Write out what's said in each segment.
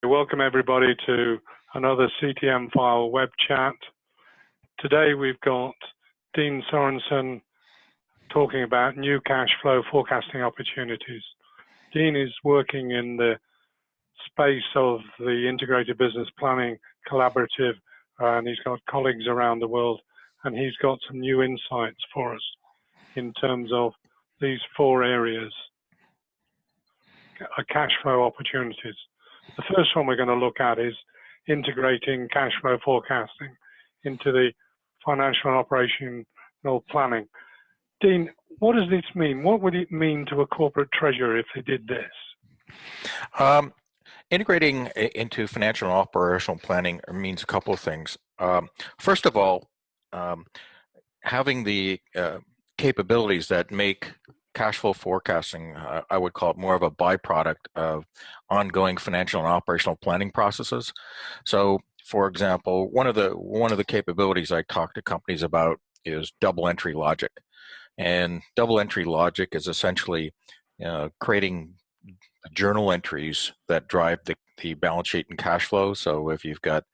Welcome everybody to another CTMfile web chat. Today we've got Dean Sorensen talking about new cash flow forecasting opportunities. Dean is working in the space of the integrated business planning collaborative, and he's got colleagues around the world, and he's got some new insights for us in terms of these four areas, cash flow opportunities. The first one we're going to look at is integrating cash flow forecasting into the financial and operational planning. Dean, what does this mean? What would it mean to a corporate treasurer if they did this? Integrating into financial and operational planning means a couple of things. First of all, having the capabilities that make cash flow forecasting, I would call it more of a byproduct of ongoing financial and operational planning processes. So, for example, one of the capabilities I talk to companies about is double entry logic, and double entry logic is essentially creating journal entries that drive the balance sheet and cash flow. So, if you've got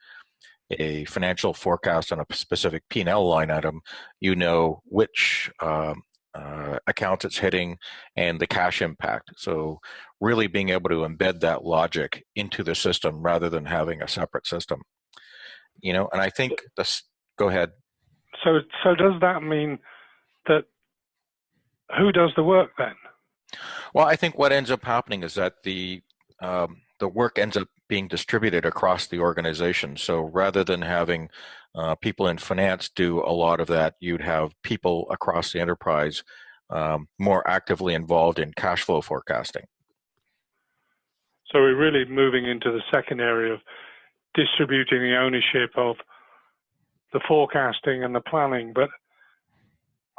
a financial forecast on a specific P&L line item, you know which accounts it's hitting and the cash impact. So really being able to embed that logic into the system rather than having a separate system. And I think this, go ahead. So does that mean that who does the work then? Well, I think what ends up happening is that the work ends up being distributed across the organization. So rather than having people in finance do a lot of that, you'd have people across the enterprise more actively involved in cash flow forecasting. So we're really moving into the second area of distributing the ownership of the forecasting and the planning. But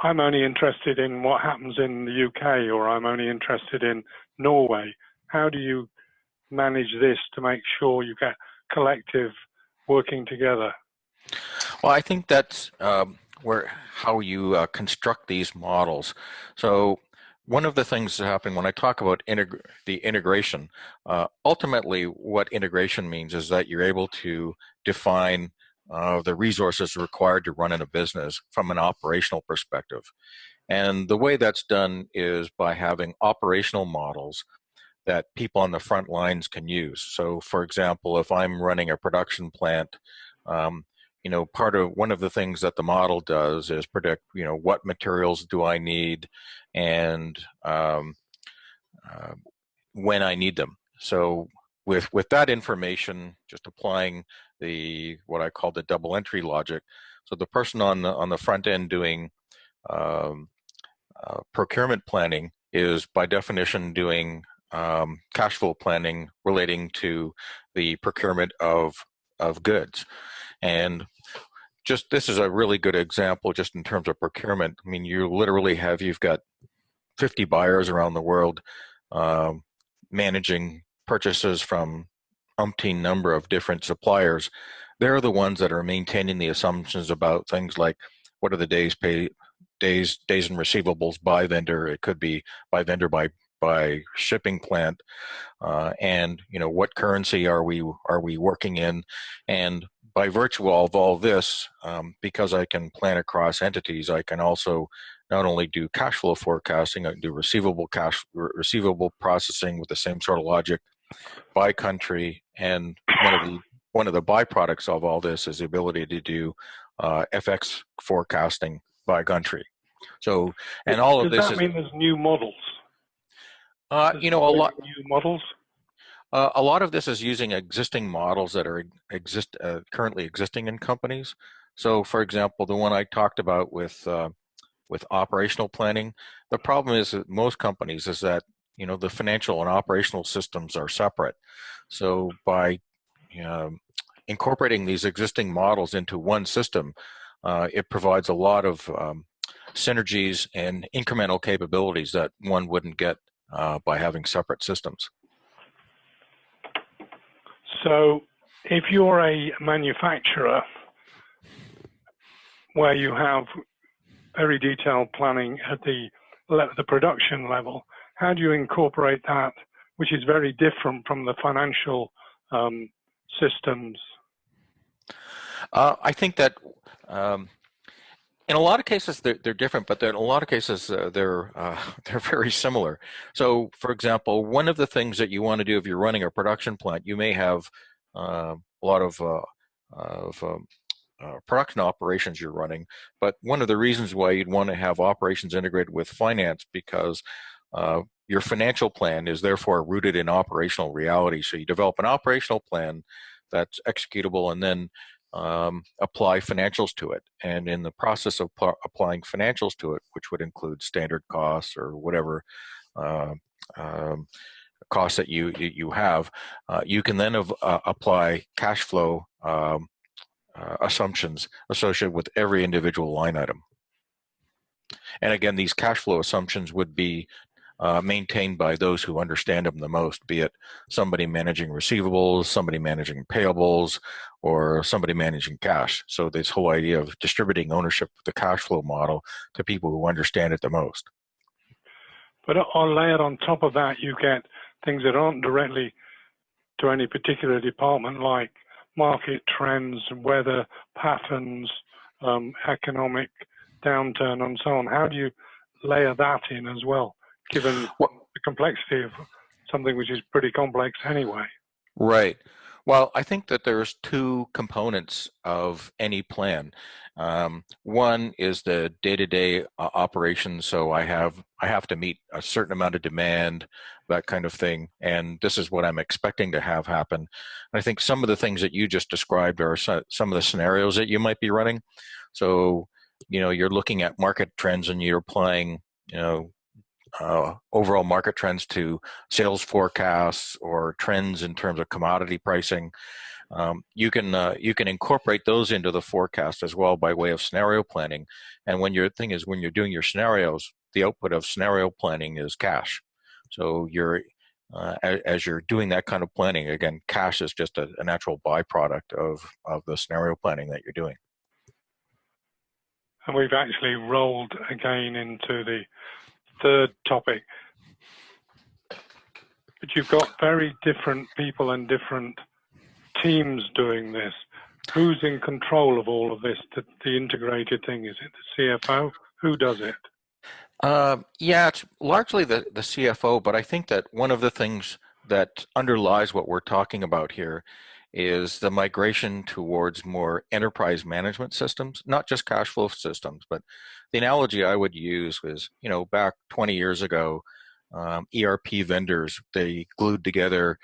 I'm only interested in what happens in the UK, or I'm only interested in Norway. How do you manage this to make sure you get collective working together? Well, I think that's how you construct these models. So one of the things that happen when I talk about the integration, ultimately what integration means is that you're able to define the resources required to run in a business from an operational perspective. And the way that's done is by having operational models that people on the front lines can use. So for example, if I'm running a production plant, one of the things that the model does is predict, what materials do I need and when I need them. So with that information, just applying what I call the double entry logic. So the person on the front end doing procurement planning is by definition doing cash flow planning relating to the procurement of goods. And just this is a really good example just in terms of procurement. I mean, you've got 50 buyers around the world managing purchases from umpteen number of different suppliers. They're the ones that are maintaining the assumptions about things like what are the days in receivables by vendor. It could be by vendor by shipping plant, and what currency are we working in, and by virtue of all this, because I can plan across entities, I can also not only do cash flow forecasting, I can do receivable processing with the same sort of logic by country, and one of the byproducts of all this is the ability to do FX forecasting by country. So, and all of this does that mean there's new models? A lot new models. A lot of this is using existing models that are currently existing in companies. So, for example, the one I talked about with operational planning, the problem is that most companies is that the financial and operational systems are separate. So, by incorporating these existing models into one system, it provides a lot of synergies and incremental capabilities that one wouldn't get by having separate systems. So if you're a manufacturer where you have very detailed planning at the production level, how do you incorporate that, which is very different from the financial systems? I think that in a lot of cases they're different, but in a lot of cases they're very similar. So, for example, one of the things that you want to do if you're running a production plant, you may have a lot of production operations you're running, but one of the reasons why you'd want to have operations integrated with finance because your financial plan is therefore rooted in operational reality. So you develop an operational plan that's executable and then apply financials to it. And in the process of applying financials to it, which would include standard costs or whatever costs that you have, you can then apply cash flow assumptions associated with every individual line item. And again, these cash flow assumptions would be maintained by those who understand them the most, be it somebody managing receivables, somebody managing payables, or somebody managing cash. So this whole idea of distributing ownership of the cash flow model to people who understand it the most. But layered on top of that, you get things that aren't directly to any particular department, like market trends, weather patterns, economic downturn, and so on. How do you layer that in as well, given the complexity of something which is pretty complex anyway? Right. Well, I think that there's two components of any plan. One is the day-to-day operations. So I have to meet a certain amount of demand, that kind of thing, and this is what I'm expecting to have happen. And I think some of the things that you just described are some of the scenarios that you might be running. So, you're looking at market trends and you're applying, overall market trends to sales forecasts or trends in terms of commodity pricing. You can incorporate those into the forecast as well by way of scenario planning. And when you're doing your scenarios, the output of scenario planning is cash. So as you're doing that kind of planning, again, cash is just a natural byproduct of the scenario planning that you're doing. And we've actually rolled again into the third topic. But you've got very different people and different teams doing this. Who's in control of all of this, the integrated thing? Is it the CFO? Who does it? Yeah, it's largely the CFO, but I think that one of the things that underlies what we're talking about here is the migration towards more enterprise management systems, not just cash flow systems. But the analogy I would use was, back 20 years ago, ERP vendors, they glued together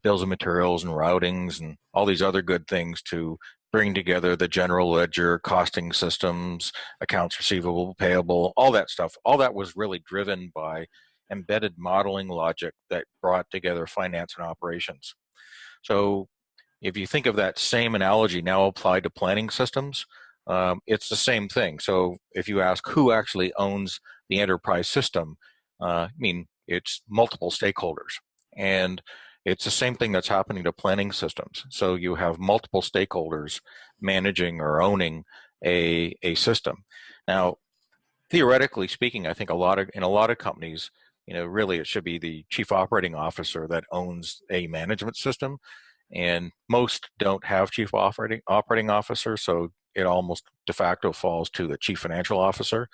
bills of materials and routings and all these other good things to bring together the general ledger, costing systems, accounts receivable, payable, all that stuff. All that was really driven by embedded modeling logic that brought together finance and operations. So if you think of that same analogy now applied to planning systems, it's the same thing. So if you ask who actually owns the enterprise system, it's multiple stakeholders. And it's the same thing that's happening to planning systems. So you have multiple stakeholders managing or owning a system. Now, theoretically speaking, I think in a lot of companies, really it should be the chief operating officer that owns a management system. And most don't have chief operating officer, so it almost de facto falls to the chief financial officer.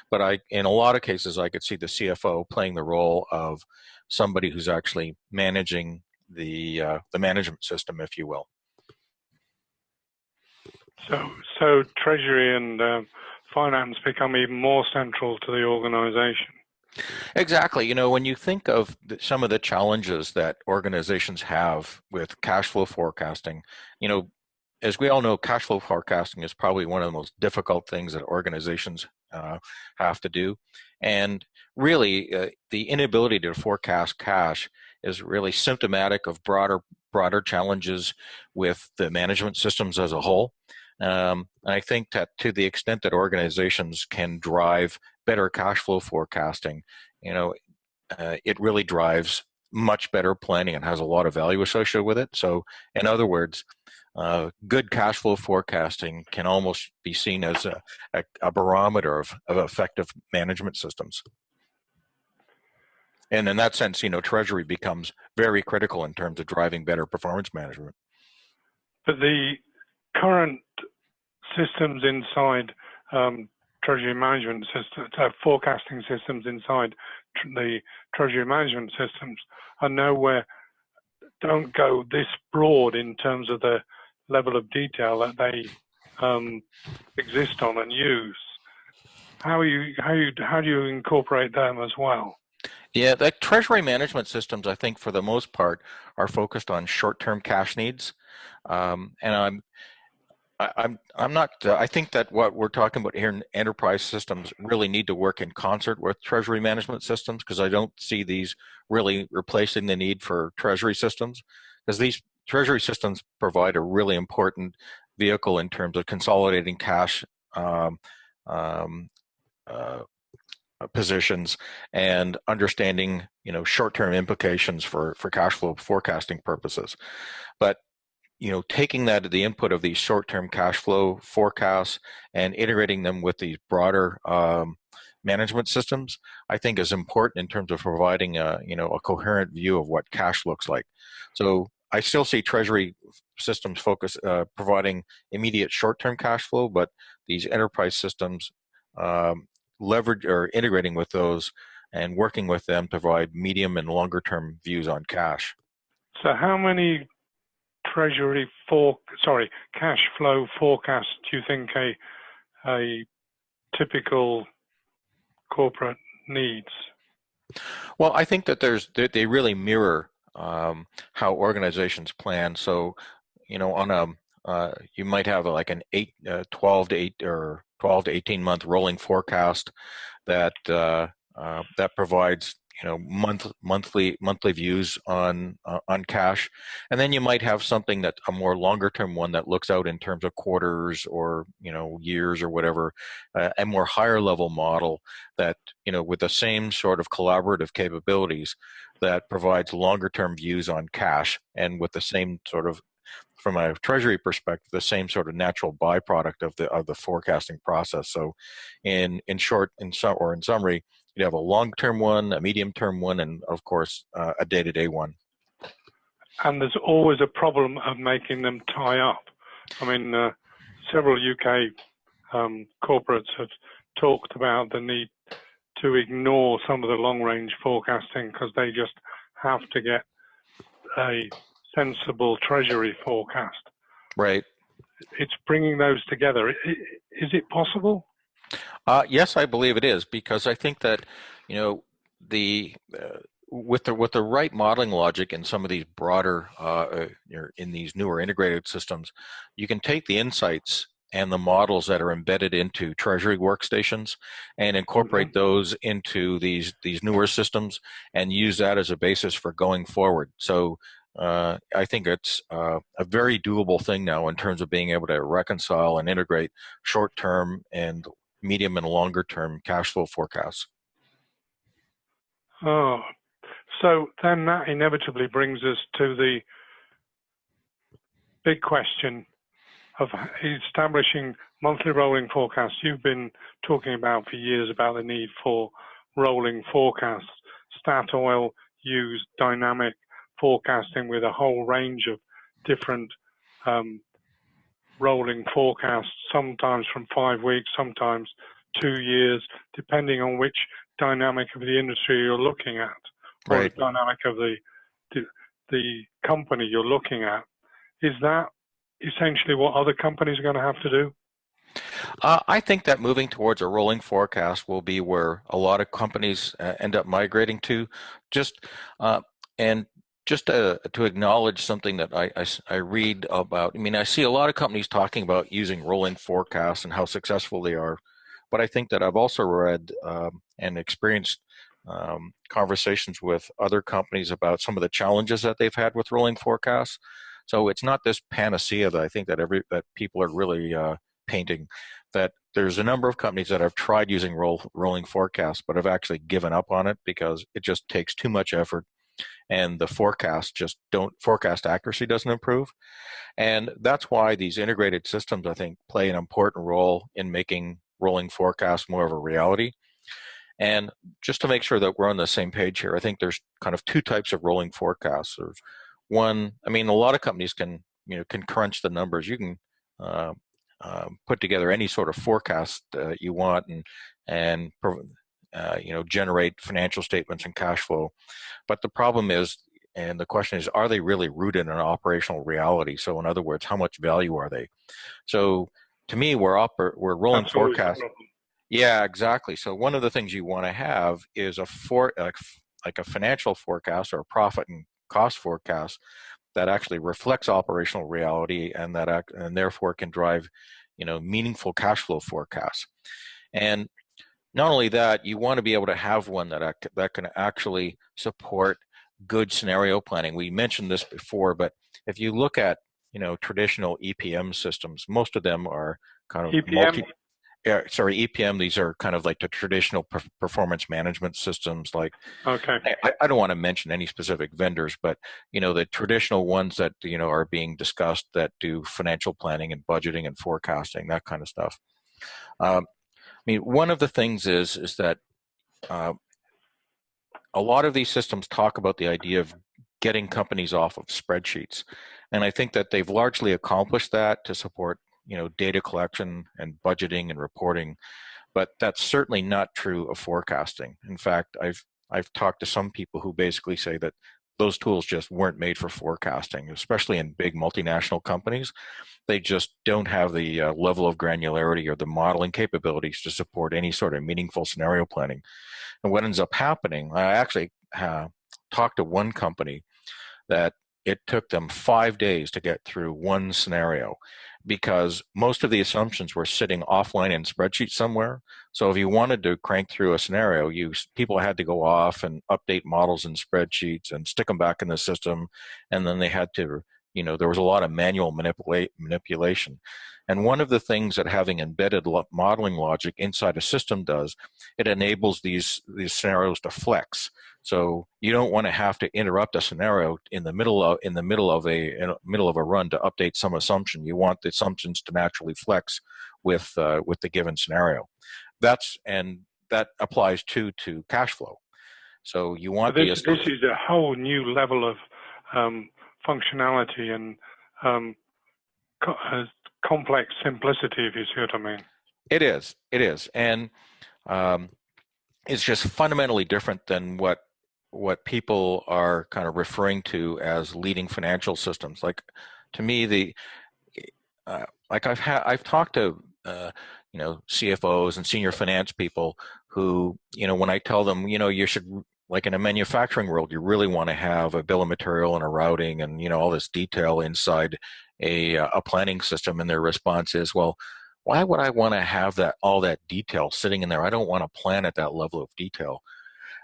But in a lot of cases, I could see the CFO playing the role of somebody who's actually managing the management system, if you will. So Treasury and finance become even more central to the organization. Exactly. When you think of some of the challenges that organizations have with cash flow forecasting, as we all know, cash flow forecasting is probably one of the most difficult things that organizations have to do. And really, the inability to forecast cash is really symptomatic of broader challenges with the management systems as a whole. And I think that to the extent that organizations can drive better cash flow forecasting, it really drives much better planning and has a lot of value associated with it. So in other words, good cash flow forecasting can almost be seen as a barometer of effective management systems. And in that sense, Treasury becomes very critical in terms of driving better performance management. But the current systems inside Treasury management systems, forecasting systems inside the Treasury management systems are nowhere, don't go this broad in terms of the level of detail that they exist on and use. How do you incorporate them as well? Yeah, the Treasury management systems, I think, for the most part, are focused on short-term cash needs, and I'm not. I think that what we're talking about here in enterprise systems really need to work in concert with Treasury management systems, because I don't see these really replacing the need for Treasury systems, because these Treasury systems provide a really important vehicle in terms of consolidating cash um, um, uh, positions and understanding short-term implications for cash flow forecasting purposes. But taking the input of these short-term cash flow forecasts and integrating them with these broader management systems, I think is important in terms of providing a coherent view of what cash looks like. So I still see Treasury systems providing immediate short-term cash flow, but these enterprise systems leverage or integrating with those and working with them to provide medium and longer-term views on cash. So how many cash flow forecasts do you think a typical corporate needs? Well, I think that they really mirror how organizations plan. So, you might have like an 12 to 18 month rolling forecast that that provides monthly views on cash, and then you might have something that's a more longer term one that looks out in terms of quarters or years or whatever, a more higher level model that with the same sort of collaborative capabilities that provides longer term views on cash, and with the same sort of, from a Treasury perspective, the same sort of natural byproduct of the forecasting process. So, in summary, you'd have a long-term one, a medium-term one, and of course, a day-to-day one. And there's always a problem of making them tie up. I mean, several UK corporates have talked about the need to ignore some of the long-range forecasting because they just have to get a sensible Treasury forecast. Right. It's bringing those together. Is it possible? Yes, I believe it is, because I think that the with the right modeling logic in some of these broader in these newer integrated systems, you can take the insights and the models that are embedded into Treasury workstations and incorporate those into these newer systems and use that as a basis for going forward. So I think it's a very doable thing now in terms of being able to reconcile and integrate short-term and medium and longer-term cash flow forecasts. Oh, so then that inevitably brings us to the big question of establishing monthly rolling forecasts. You've been talking about for years about the need for rolling forecasts. Statoil used dynamic forecasting with a whole range of different rolling forecasts, sometimes from 5 weeks, sometimes 2 years, depending on which dynamic of the industry you're looking at, or Right. the dynamic of the company you're looking at. Is that essentially what other companies are going to have to do? I think that moving towards a rolling forecast will be where a lot of companies end up migrating to. And just to acknowledge something that I read about. I mean, I see a lot of companies talking about using rolling forecasts and how successful they are, but I think that I've also read and experienced conversations with other companies about some of the challenges that they've had with rolling forecasts. So it's not this panacea that I think that people are really painting. That there's a number of companies that have tried using rolling forecasts, but have actually given up on it because it just takes too much effort, and the forecast accuracy doesn't improve. And that's why these integrated systems, I think, play an important role in making rolling forecasts more of a reality. And just to make sure that we're on the same page here, I think there's kind of two types of rolling forecasts. There's one, I mean, a lot of companies can crunch the numbers. You can put together any sort of forecast you want and generate financial statements and cash flow. But the problem is, and the question is, are they really rooted in an operational reality? So in other words, how much value are they? So to me, we're rolling forecast. Yeah, exactly. So one of the things you want to have is like a financial forecast or a profit and cost forecast that actually reflects operational reality and therefore can drive, meaningful cash flow forecasts. And not only that, you want to be able to have one that can actually support good scenario planning. We mentioned this before, but if you look at traditional EPM systems, most of them are kind of EPM. These are kind of like the traditional performance management systems. Like, okay, I don't want to mention any specific vendors, but the traditional ones that are being discussed that do financial planning and budgeting and forecasting, that kind of stuff. I mean, one of the things is that a lot of these systems talk about the idea of getting companies off of spreadsheets, and I think that they've largely accomplished that to support data collection and budgeting and reporting, but that's certainly not true of forecasting. In fact, I've talked to some people who basically say that those tools just weren't made for forecasting, especially in big multinational companies. They just don't have the level of granularity or the modeling capabilities to support any sort of meaningful scenario planning. And what ends up happening, I actually talked to one company that it took them 5 days to get through one scenario because most of the assumptions were sitting offline in spreadsheets somewhere. So if you wanted to crank through a scenario, people had to go off and update models in spreadsheets and stick them back in the system. And then they had to, there was a lot of manual manipulation. And one of the things that having embedded modeling logic inside a system does, it enables these scenarios to flex. So you don't want to have to interrupt a scenario in the middle of a run to update some assumption. You want the assumptions to naturally flex with the given scenario. That applies to cash flow. So you want this is a whole new level of functionality and complex simplicity, if you see what I mean. It is, and it's just fundamentally different than what people are kind of referring to as leading financial systems. Like, to me, I've talked to CFOs and senior finance people who, when I tell them, you should, like in a manufacturing world, you really want to have a bill of material and a routing and all this detail inside a planning system, and their response is, well, why would I want to have all that detail sitting in there? I don't want to plan at that level of detail.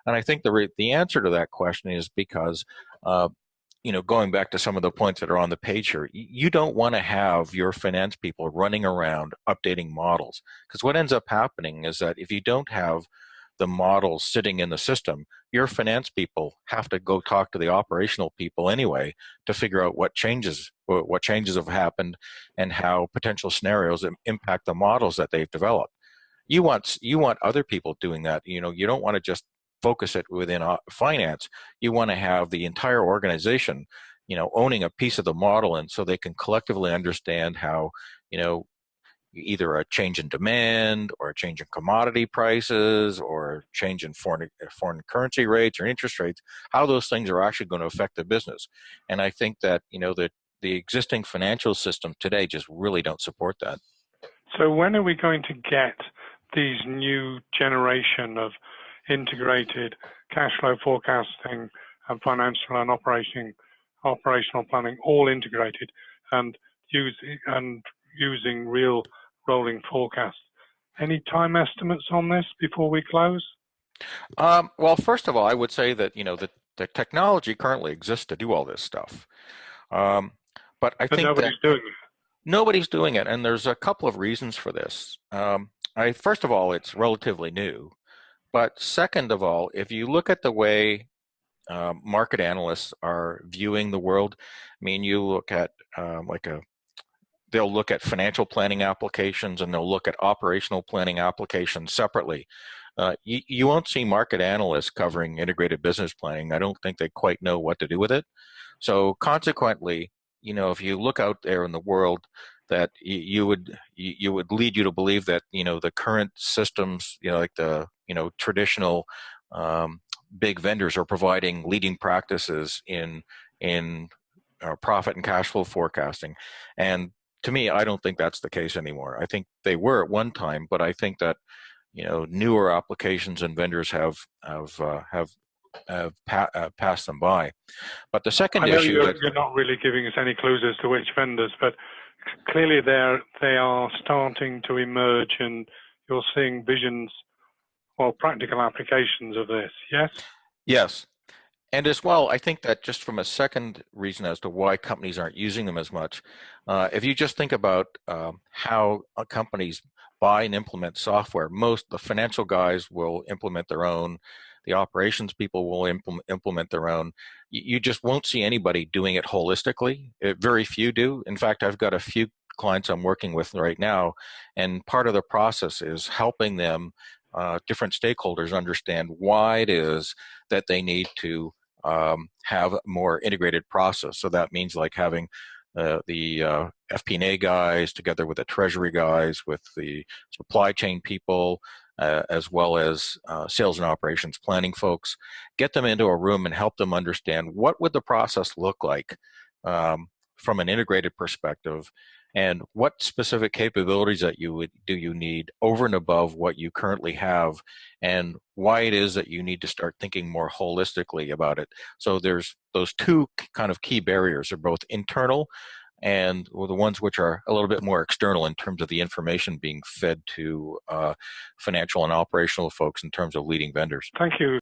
And I think the answer to that question is because, going back to some of the points that are on the page here, you don't want to have your finance people running around updating models, because what ends up happening is that if you don't have the models sitting in the system, your finance people have to go talk to the operational people anyway to figure out what changes have happened and how potential scenarios impact the models that they've developed. You want other people doing that. You don't want to just focus it within finance. You want to have the entire organization, owning a piece of the model, and so they can collectively understand how, either a change in demand or a change in commodity prices or a change in foreign currency rates or interest rates, how those things are actually going to affect the business. And I think that, the existing financial system today just really don't support that. So when are we going to get these new generation of integrated cash flow forecasting and financial and operational planning all integrated and using real rolling forecasts? Any time estimates on this before we close? Well, first of all, I would say that the technology currently exists to do all this stuff, but I think nobody's doing it. Nobody's doing it, and there's a couple of reasons for this. First of all, it's relatively new, but second of all, if you look at the way market analysts are viewing the world, I mean, you look at they'll look at financial planning applications and they'll look at operational planning applications separately. You won't see market analysts covering integrated business planning. I don't think they quite know what to do with it. So consequently, if you look out there in the world, that you would lead you to believe that the current systems, like the traditional big vendors are providing leading practices in profit and cash flow forecasting, and to me, I don't think that's the case anymore. I think they were at one time, but I think that newer applications and vendors have passed them by. But the second I know issue you're not really giving us any clues as to which vendors, but clearly they are starting to emerge, and you're seeing visions or practical applications of this. Yes. Yes. And as well, I think that just from a second reason as to why companies aren't using them as much, if you just think about how companies buy and implement software, the financial guys will implement their own, the operations people will implement their own. You just won't see anybody doing it holistically. Very few do. In fact, I've got a few clients I'm working with right now, and part of the process is helping them, different stakeholders, understand why it is that they need to have a more integrated process. So that means like having the FP&A guys together with the Treasury guys, with the supply chain people, as well as sales and operations planning folks, get them into a room and help them understand what would the process look like from an integrated perspective, and what specific capabilities that you need over and above what you currently have, and why it is that you need to start thinking more holistically about it. So there's those two kind of key barriers. They're both internal and the ones which are a little bit more external in terms of the information being fed to financial and operational folks in terms of leading vendors. Thank you.